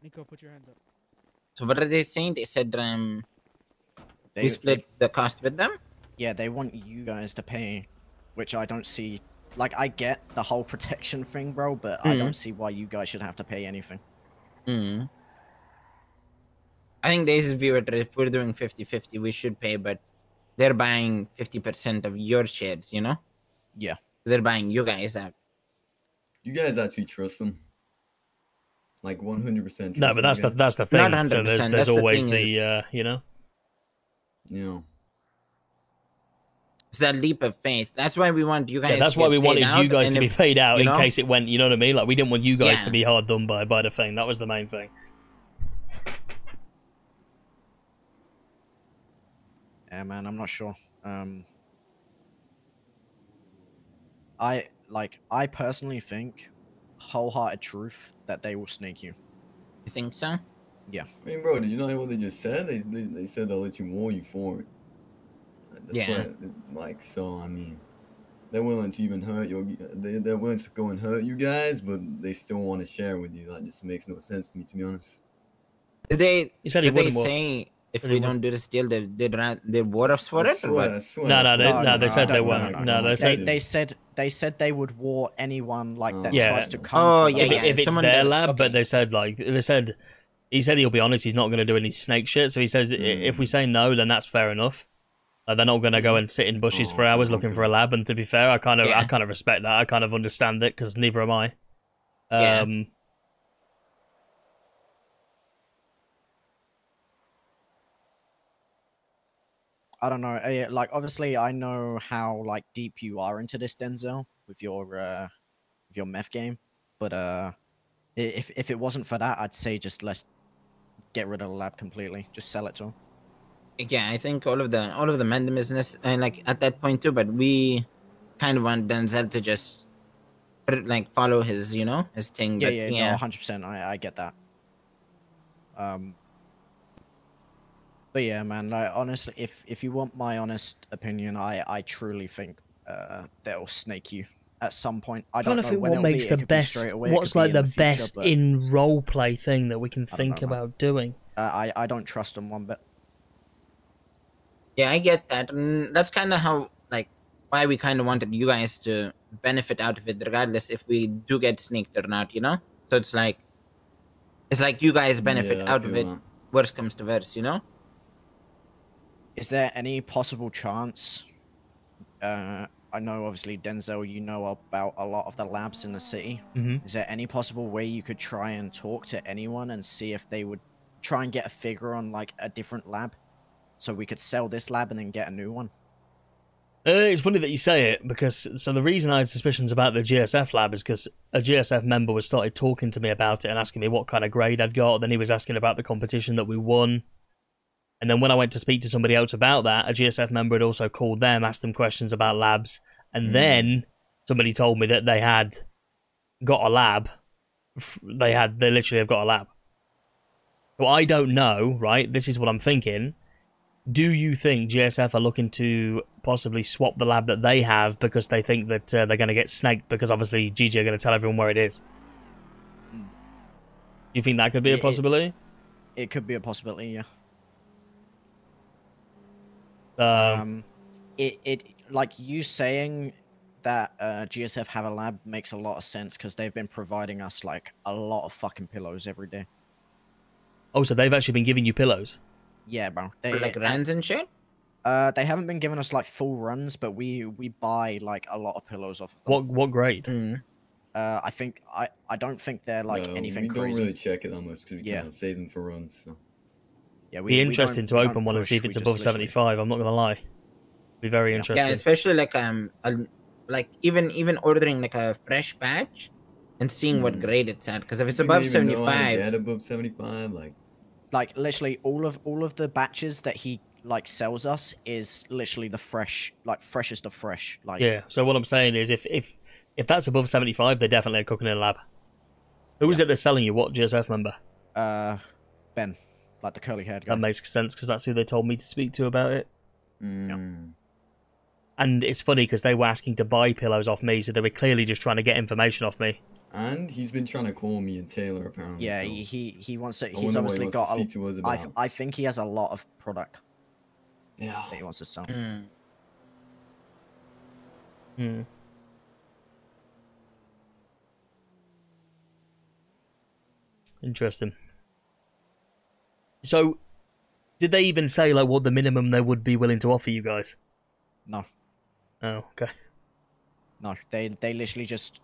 Nico, put your hands up. So what are they saying? They said we split the cost with them? Yeah, they want you guys to pay, which I don't see. Like, I get the whole protection thing, bro, but I don't see why you guys should have to pay anything. I think this is view it. If we're doing 50-50, we should pay, but they're buying 50% of your shares, you know? Yeah. They're buying you guys out. You guys actually trust them? Like 100%. No, but that's the thing. Not 100%. So there's always the you know. Yeah. It's that leap of faith. That's why we want you guys. Yeah, that's why we wanted you guys to be paid out in know? case it went. You know what I mean? Like we didn't want you guys to be hard done by the thing. That was the main thing. Yeah, man, I'm not sure. I personally think, wholehearted truth, that they will snake you. You think so? Yeah. I mean, bro, did you know what they just said? They said they'll let you war you for it. That's like, so, I mean, they're willing to even hurt you. They're willing to go and hurt you guys, but they still want to share with you. That just makes no sense to me, to be honest. Did they say if we don't do this deal, they'd war us for it? No, they said they weren't. No, they said they would war anyone like that yeah. tries to come. Oh, if it's their lab, but they said he said he'll be honest, he's not going to do any snake shit. So he says if we say no, then that's fair enough. They're not going to go and sit in bushes for hours looking for a lab. And to be fair, I kind of respect that. I kind of understand it because neither am I. I don't know. Like, obviously, I know how like deep you are into this, Denzel, with your meth game. But if it wasn't for that, I'd say just let's get rid of the lab completely. Just sell it to him. Yeah, I think all of the Mandem business, and like at that point too. But we kind of want Denzel to just like follow his, his thing. Yeah, but, no, 100%. I get that. But yeah, man, like honestly, if you want my honest opinion, I truly think they'll snake you at some point. I don't know think when what makes the best. What's like the best in roleplay thing that we can think about doing. I don't trust them one bit. Yeah, I get that, and that's kind of how why we kind of wanted you guys to benefit out of it, regardless if we do get sneaked or not. So it's like you guys benefit out of it. Worst comes to worst, Is there any possible chance? I know, obviously, Denzel, you know about a lot of the labs in the city. Is there any possible way you could try and talk to anyone and see if they would try and get a figure on like a different lab, so we could sell this lab and then get a new one? It's funny that you say it, because the reason I had suspicions about the GSF lab is because a GSF member was started talking to me about it and asking me what kind of grade I'd got. Then he was asking about the competition that we won. And then when I went to speak to somebody else about that, a GSF member had also called them, asked them questions about labs. And then somebody told me that they had got a lab. They literally have got a lab. So I don't know, right? This is what I'm thinking. Do you think GSF are looking to possibly swap the lab that they have because they think that they're going to get snaked, because obviously GG are going to tell everyone where it is? Do you think that could be a possibility? It could be a possibility, yeah. Like you saying that GSF have a lab makes a lot of sense, because they've been providing us like a lot of fucking pillows every day. Oh, so they've actually been giving you pillows? Yeah, bro. They like runs and shit. They haven't been giving us like full runs, but we buy like a lot of pillows off of them. What grade? I think I don't think they're like anything crazy. We don't really check it that much because we can't save them for runs. So. Yeah, be interesting to open one and see if it's above 75. I'm not gonna lie. Be very interesting. Yeah, especially like even ordering like a fresh batch and seeing what grade it's at. Because if it's above 75, get above 75, like literally all of the batches that he like sells us is literally the freshest of fresh. Like, yeah. So what I'm saying is, if that's above 75, they definitely are cooking in a lab. Who is it that's selling you? What GSF member? Ben, like the curly haired guy. That makes sense, because that's who they told me to speak to about it. Yeah. And it's funny because they were asking to buy pillows off me, so they were clearly just trying to get information off me. And he's been trying to call me and Taylor apparently. Yeah, so he wants to. I He's wonder what he obviously wants to got. speak to us about. I think he has a lot of product. Yeah. That he wants to sell. Interesting. So, did they even say like what the minimum they would be willing to offer you guys? No. Oh, okay. No, they literally just.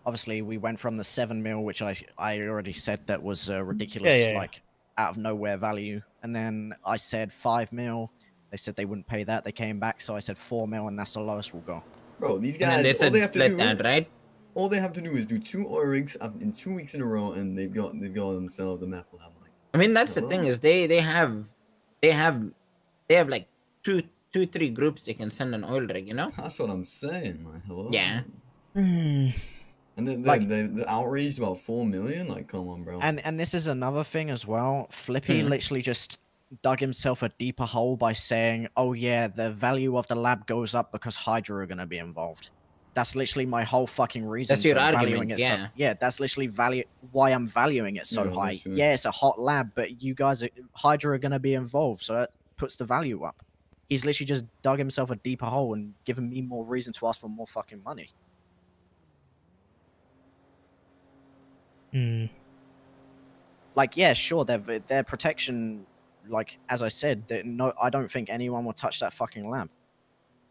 Obviously, we went from the 7 mil, which I already said that was ridiculous, like out of nowhere value, and then I said 5 mil. They said they wouldn't pay that. They came back, so I said 4 mil, and that's the lowest we'll go. Bro, these guys. And they said all they have to do, that, right? All they have to do is do 2 oil rigs in 2 weeks in a row, and they've got themselves a meth lab. Like, I mean, that's the thing is they have like two, 3 groups they can send an oil rig, you know? That's what I'm saying. Like, hello. Yeah. And then the outrage about 4 million. Like, come on, bro. And this is another thing as well. Flippy literally just dug himself a deeper hole by saying, "Oh yeah, the value of the lab goes up because Hydra are gonna be involved." That's literally my whole fucking reason. That's your for argument, valuing it. yeah. So, yeah, that's literally why I'm valuing it so high. Yeah, it's a hot lab, but you guys, Hydra are gonna be involved, so that puts the value up. He's literally just dug himself a deeper hole and given me more reason to ask for more fucking money. Like, yeah, sure, their protection, like, as I said, no, I don't think anyone will touch that fucking lab.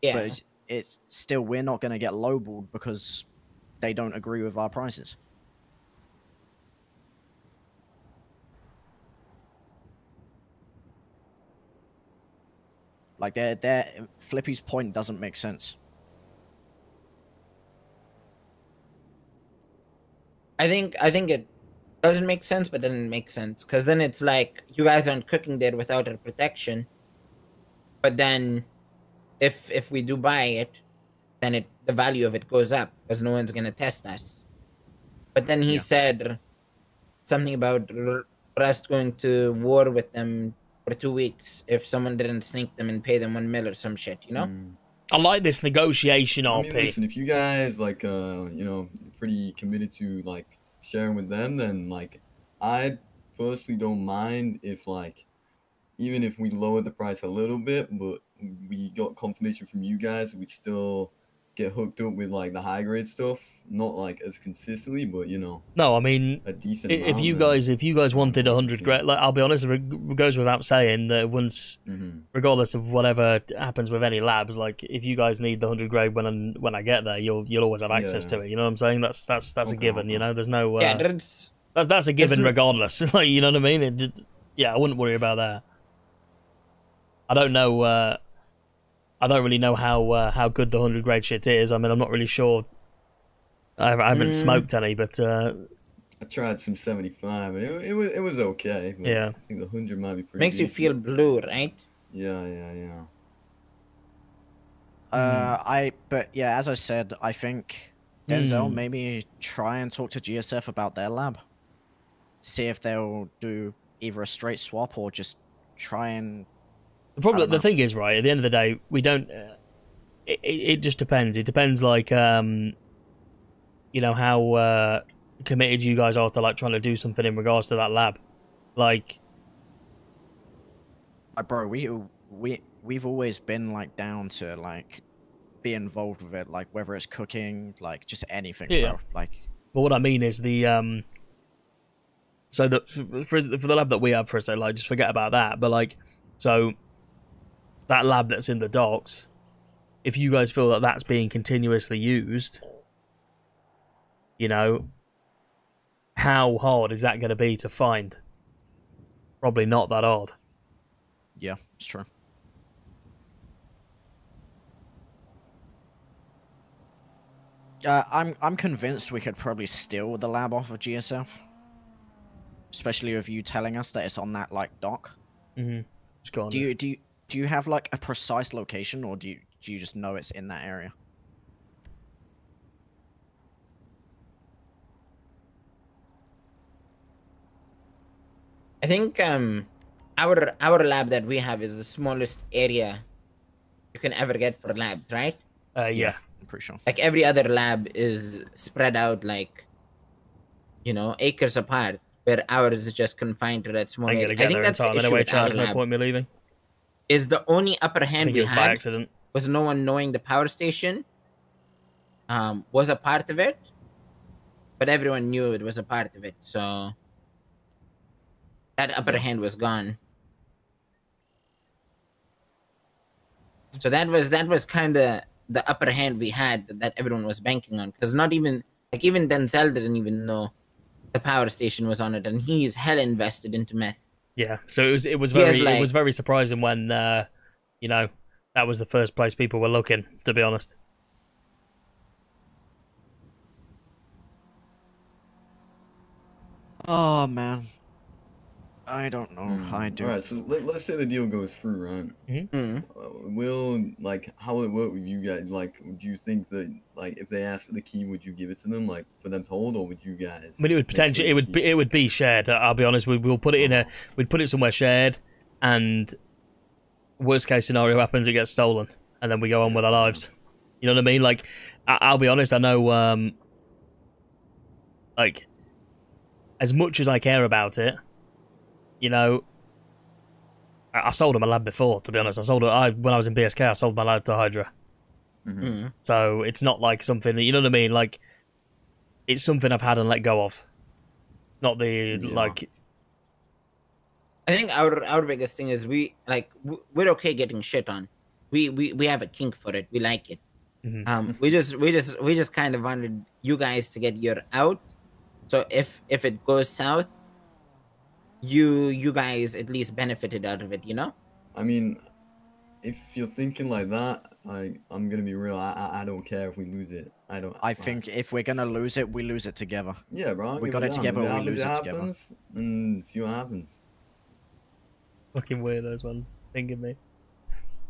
Yeah. But it's still, we're not going to get lowballed because they don't agree with our prices. Like, Flippy's point doesn't make sense. I think it doesn't make sense, but then it makes sense because then it's like you guys aren't cooking there without a protection. But then, if we do buy it, then the value of it goes up because no one's gonna test us. But then he said something about Rust going to war with them for 2 weeks if someone didn't sneak them and pay them 1 mil or some shit, you know? I like this negotiation, RP. I mean, listen, if you guys like, you know, pretty committed to like sharing with them, then like, I personally don't mind if like, even if we lowered the price a little bit, but we got confirmation from you guys, we'd still get hooked up with like the high grade stuff, not like as consistently, but you know. No, I mean, a decent if amount, you guys wanted 100 grade, like I'll be honest, it goes without saying that once, regardless of whatever happens with any labs, like if you guys need the 100 grade when I get there, you'll always have access to it. You know what I'm saying? That's a given. You know, there's no that's a given regardless. Like, you know what I mean? Yeah, I wouldn't worry about that. I don't know. I don't really know how good the 100 grade shit is. I mean, I'm not really sure. I haven't smoked any, but I tried some 75, and it was okay. But yeah, I think the 100 might be pretty. Makes you feel blue, right? Yeah. But yeah, as I said, I think Denzel maybe try and talk to GSF about their lab. See if they'll do either a straight swap or just try and. The thing is, right, at the end of the day, we don't. It just depends. It depends, like, you know, how committed you guys are to like trying to do something in regards to that lab, like. Bro, we've always been like down to like be involved with it, like whether it's cooking, like just anything, bro. Like. But what I mean is the So for the lab that we have, for a second, like just forget about that. But like, so. That lab that's in the docks, if you guys feel that that's being continuously used, you know, how hard is that going to be to find? Probably not that hard. Yeah, it's true. I'm convinced we could probably steal the lab off of GSF, especially with you telling us that it's on that like dock. Just go on. Do you have like a precise location, or do you just know it's in that area? I think our lab that we have is the smallest area you can ever get for labs, right? Yeah, I'm pretty sure. Like every other lab is spread out like, you know, acres apart, where ours is just confined to that small I'm area. gonna get I think there in that's the time issue anyway, with Chad. our There's no lab. point in me leaving. Is the only upper I hand think we it was by had accident. was no one knowing the power station was a part of it, but everyone knew it was a part of it, so that upper hand was gone. So that was kind of the upper hand we had that everyone was banking on, because not even like even Denzel didn't even know the power station was on it, and he's hell invested into meth. Yeah, so it was He has, very like- very surprising when you know, that was the first place people were looking, to be honest. Oh man, I don't know. I do. All right, so let's say the deal goes through, right? Mm. Will like how will it work with you guys? Like, do you think that like if they ask for the key, would you give it to them, like for them to hold, or would you guys? I mean, it would make sure potentially you keep it would be shared. I'll be honest. We'll put it in we'd put it somewhere shared, and worst case scenario happens, it gets stolen, and then we go on with our lives. You know what I mean? Like, I'll be honest. I know, like, as much as I care about it, you know, I sold him a lab before. To be honest, when I was in BSK, I sold my lab to Hydra. So it's not like something that, you know what I mean. Like, it's something I've had and let go of. Not the like. I think our biggest thing is we're okay getting shit on. We have a kink for it. We like it. We just kind of wanted you guys to get your out. So if it goes south, you guys at least benefited out of it, you know? I mean, if you're thinking like that, I'm gonna be real. I don't care if we lose it. I think if we're gonna lose it, we lose it together. Yeah, bro. We got it together. If We lose it together. happens, and see what happens. Fucking weirdos, man. Thinking me.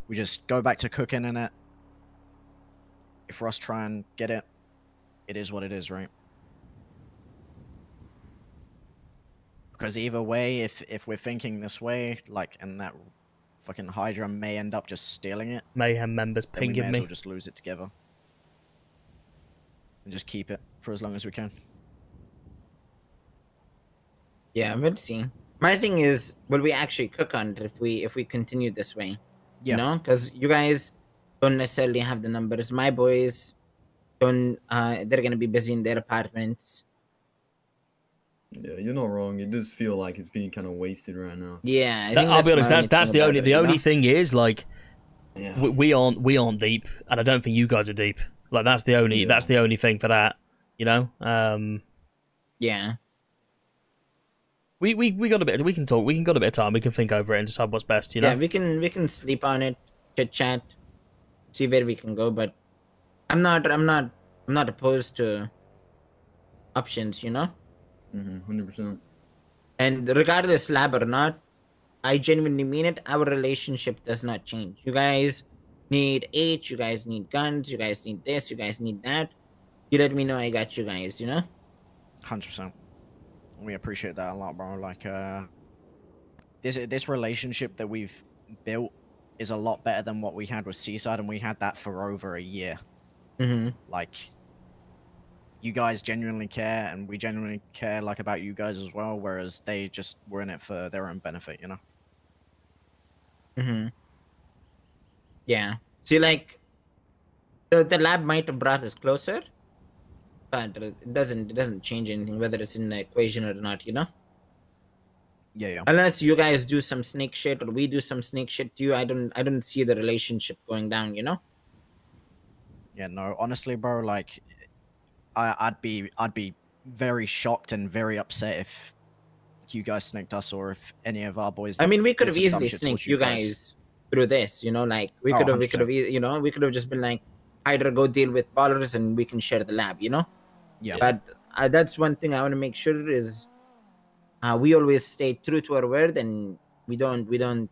We just go back to cooking in it. If Ross try and get it, it is what it is, right? Because either way, if we're thinking this way, like, and that fucking Hydra may end up just stealing it, Mayhem members then we may pinging as me. well just lose it together. And just keep it for as long as we can. Yeah, we'll see. My thing is, will we actually cook on it if we continue this way? Yeah. You know, because you guys don't necessarily have the numbers. My boys don't. They're gonna be busy in their apartments. Yeah, you're not wrong. It does feel like it's being kind of wasted right now. Yeah, I think I'll be honest. That's the only only thing is, like, Yeah. we aren't deep, and I don't think you guys are deep. Like, that's the only thing for that. You know. Yeah. We got a bit. We can talk. We got a bit of time. We can think over it and decide what's best. You know. Yeah, we can sleep on it, chit chat, see where we can go. But I'm not opposed to options. You know. 100%. And regardless, lab or not, I genuinely mean it. Our relationship does not change. You guys need H. You guys need guns. You guys need this. You guys need that. You let me know. I got you guys. You know. 100%. We appreciate that a lot, bro. Like, this relationship that we've built is a lot better than what we had with Seaside, and we had that for over a year. Like, you guys genuinely care, and we genuinely care, like, about you guys as well, whereas they just were in it for their own benefit, you know? Yeah. See, like, the lab might have brought us closer, but it doesn't change anything, whether it's in the equation or not, you know? Yeah. Unless you guys do some snake shit or we do some snake shit to you, I don't see the relationship going down, you know? Yeah, no, honestly, bro, like, I'd be very shocked and very upset if you guys snaked us, or if any of our boys. I mean, we could did have some dumb easily shit snaked towards you guys through this, you know, like we could have, you know, we could have just been like, Hydra, go deal with Ballas, and we can share the lab, you know. Yeah. But that's one thing I want to make sure is, we always stay true to our word, and we don't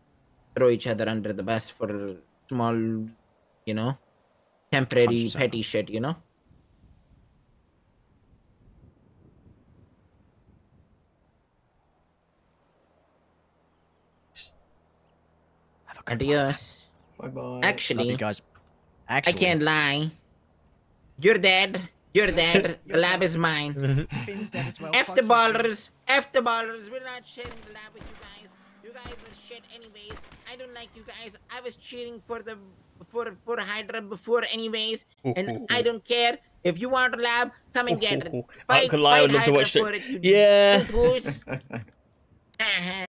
throw each other under the bus for small, you know, temporary 100%. petty shit, you know. Adios. Bye-bye. Actually, Love you guys. I Actually, can't lie. You're dead. You're dead. The lab is mine. Finn's dead as well. F Fuck the you, Finn. ballers. F the ballers. We're not sharing the lab with you guys. You guys are shit anyways. I don't like you guys. I was cheering for the for Hydra before anyways, and I don't care. If you want a lab, come and get it. I could lie. I would love to watch for it. it. You Yeah. goose.